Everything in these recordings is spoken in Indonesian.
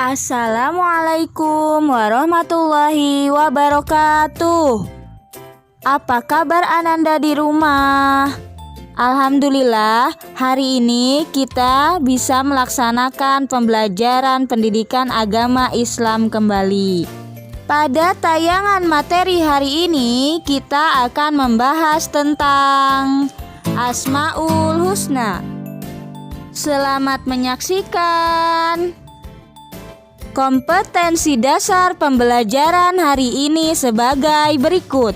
Assalamualaikum warahmatullahi wabarakatuh. Apa kabar Ananda di rumah? Alhamdulillah, hari ini kita bisa melaksanakan pembelajaran pendidikan agama Islam kembali. Pada tayangan materi hari ini, kita akan membahas tentang Asmaul Husna. Selamat menyaksikan. Kompetensi dasar pembelajaran hari ini sebagai berikut.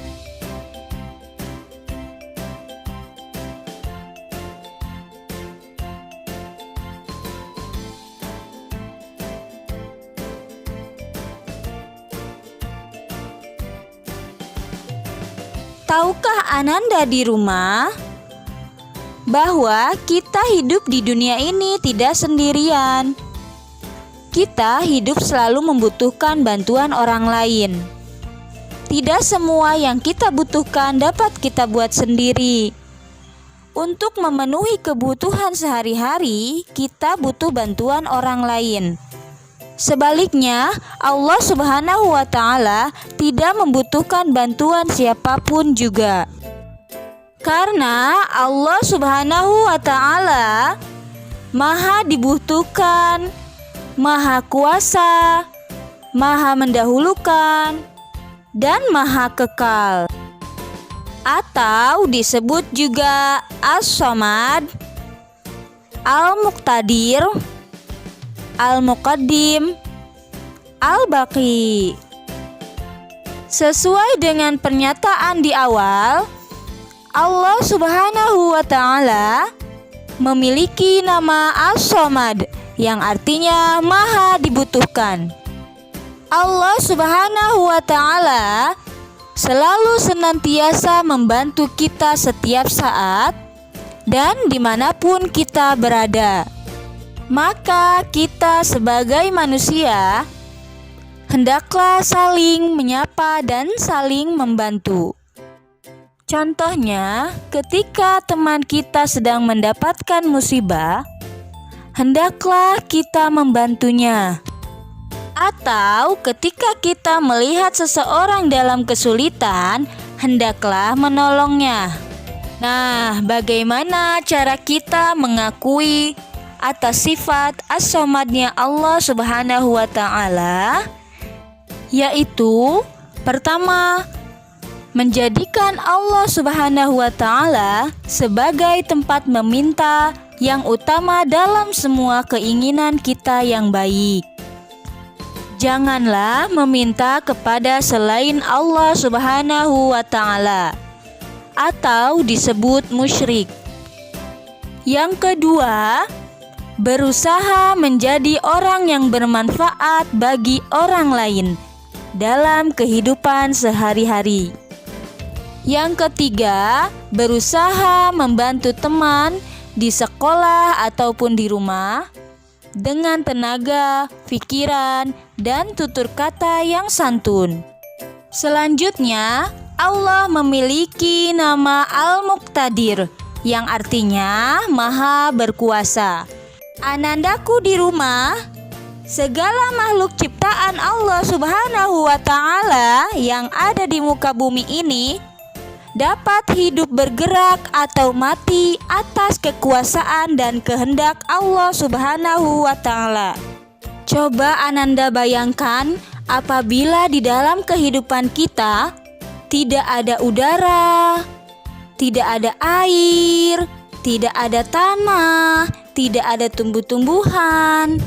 Tahukah Ananda di rumah bahwa kita hidup di dunia ini tidak sendirian? Kita hidup selalu membutuhkan bantuan orang lain. Tidak semua yang kita butuhkan dapat kita buat sendiri. Untuk memenuhi kebutuhan sehari-hari, kita butuh bantuan orang lain. Sebaliknya, Allah Subhanahu wa Ta'ala tidak membutuhkan bantuan siapapun juga. Karena Allah Subhanahu wa Ta'ala Maha dibutuhkan, Maha kuasa, Maha mendahulukan, dan Maha kekal. Atau disebut juga As-Samad, Al-Muqtadir, Al-Muqaddim, Al-Baqi. Sesuai dengan pernyataan di awal, Allah Subhanahu wa Ta'ala memiliki nama As-Samad yang artinya Maha dibutuhkan. Allah Subhanahu wa Ta'ala selalu senantiasa membantu kita setiap saat dan dimanapun kita berada. Maka kita sebagai manusia hendaklah saling menyapa dan saling membantu. Contohnya, ketika teman kita sedang mendapatkan musibah, hendaklah kita membantunya. Atau ketika kita melihat seseorang dalam kesulitan, hendaklah menolongnya. Nah, bagaimana cara kita mengakui atas sifat as-samadnya Allah Subhanahu wa Ta'ala? Yaitu, pertama, menjadikan Allah Subhanahu wa Ta'ala sebagai tempat meminta yang utama dalam semua keinginan kita yang baik. Janganlah meminta kepada selain Allah Subhanahu wa Ta'ala, atau disebut musyrik. Yang kedua, berusaha menjadi orang yang bermanfaat bagi orang lain dalam kehidupan sehari-hari. Yang ketiga, berusaha membantu teman di sekolah ataupun di rumah dengan tenaga, pikiran, dan tutur kata yang santun. Selanjutnya, Allah memiliki nama Al-Muqtadir yang artinya Maha berkuasa. Anandaku di rumah, segala makhluk ciptaan Allah Subhanahu wa Ta'ala yang ada di muka bumi ini dapat hidup, bergerak, atau mati atas kekuasaan dan kehendak Allah Subhanahu wa Ta'ala. Coba Ananda bayangkan apabila di dalam kehidupan kita tidak ada udara, tidak ada air, tidak ada tanah, tidak ada tumbuh-tumbuhan.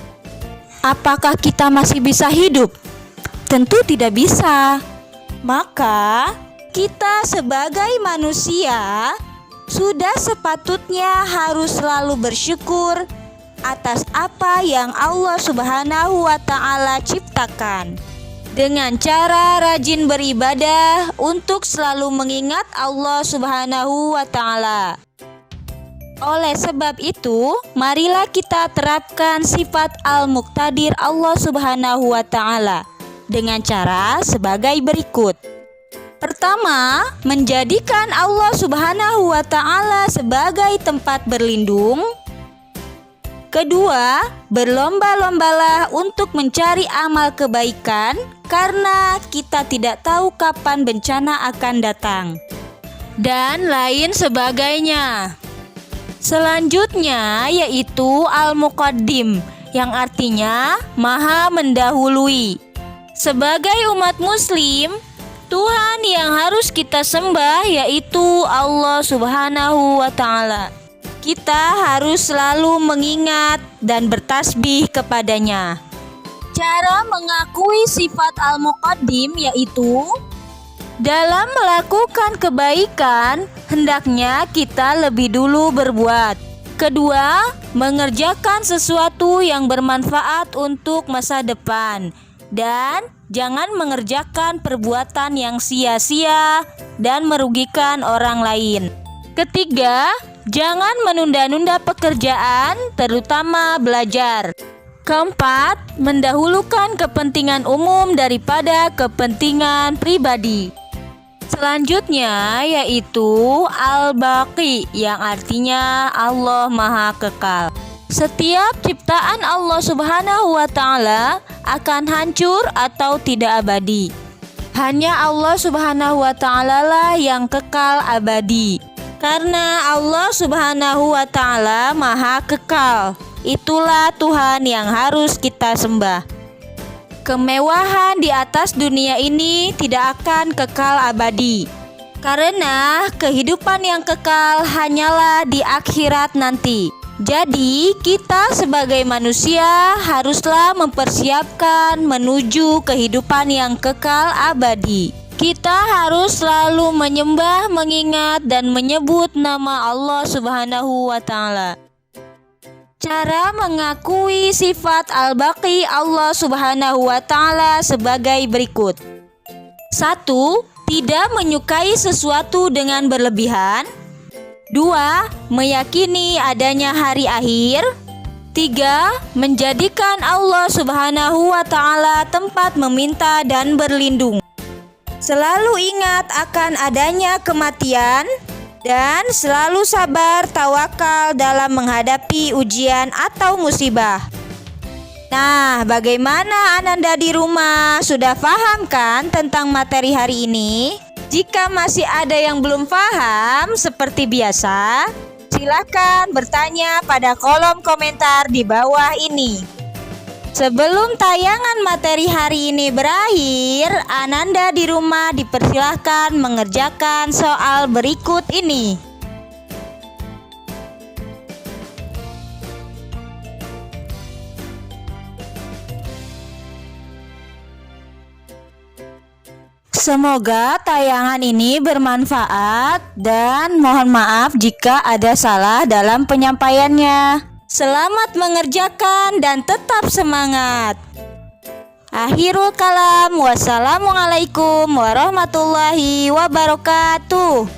Apakah kita masih bisa hidup? Tentu tidak bisa. Maka kita sebagai manusia sudah sepatutnya harus selalu bersyukur atas apa yang Allah Subhanahu wa Ta'ala ciptakan, dengan cara rajin beribadah untuk selalu mengingat Allah Subhanahu wa Ta'ala. Oleh sebab itu, marilah kita terapkan sifat Al-Muqtadir Allah Subhanahu wa Ta'ala dengan cara sebagai berikut. Pertama, menjadikan Allah Subhanahu wa Ta'ala sebagai tempat berlindung. Kedua, berlomba-lombalah untuk mencari amal kebaikan karena kita tidak tahu kapan bencana akan datang. Dan lain sebagainya. Selanjutnya yaitu Al-Muqaddim, yang artinya maha mendahului. Sebagai umat muslim, Tuhan yang harus kita sembah yaitu Allah Subhanahu wa Ta'ala. Kita harus selalu mengingat dan bertasbih kepadanya. Cara mengakui sifat Al-Muqaddim yaitu dalam melakukan kebaikan, hendaknya kita lebih dulu berbuat. Kedua, mengerjakan sesuatu yang bermanfaat untuk masa depan. Dan jangan mengerjakan perbuatan yang sia-sia dan merugikan orang lain. Ketiga, jangan menunda-nunda pekerjaan, terutama belajar. Keempat, mendahulukan kepentingan umum daripada kepentingan pribadi. Selanjutnya yaitu Al-Baqi, yang artinya Allah Maha Kekal. Setiap ciptaan Allah Subhanahu wa Ta'ala akan hancur atau tidak abadi. Hanya Allah Subhanahu wa Ta'ala lah yang kekal abadi. Karena Allah Subhanahu wa Ta'ala Maha Kekal, itulah Tuhan yang harus kita sembah. Kemewahan di atas dunia ini tidak akan kekal abadi. Karena kehidupan yang kekal hanyalah di akhirat nanti. Jadi kita sebagai manusia haruslah mempersiapkan menuju kehidupan yang kekal abadi. Kita harus selalu menyembah, mengingat dan menyebut nama Allah Subhanahu wa Ta'ala. Cara mengakui sifat Al-Baqi Allah Subhanahu wa Ta'ala sebagai berikut. 1. Tidak menyukai sesuatu dengan berlebihan. 2. Meyakini adanya hari akhir. 3. Menjadikan Allah Subhanahu wa Ta'ala tempat meminta dan berlindung. Selalu ingat akan adanya kematian. Dan selalu sabar tawakal dalam menghadapi ujian atau musibah. Nah, bagaimana Ananda di rumah? Sudah paham kan tentang materi hari ini? Jika masih ada yang belum paham, seperti biasa, silakan bertanya pada kolom komentar di bawah ini. Sebelum tayangan materi hari ini berakhir, Ananda di rumah dipersilahkan mengerjakan soal berikut ini. Semoga tayangan ini bermanfaat dan mohon maaf jika ada salah dalam penyampaiannya. Selamat mengerjakan dan tetap semangat. Akhirul kalam, wassalamualaikum warahmatullahi wabarakatuh.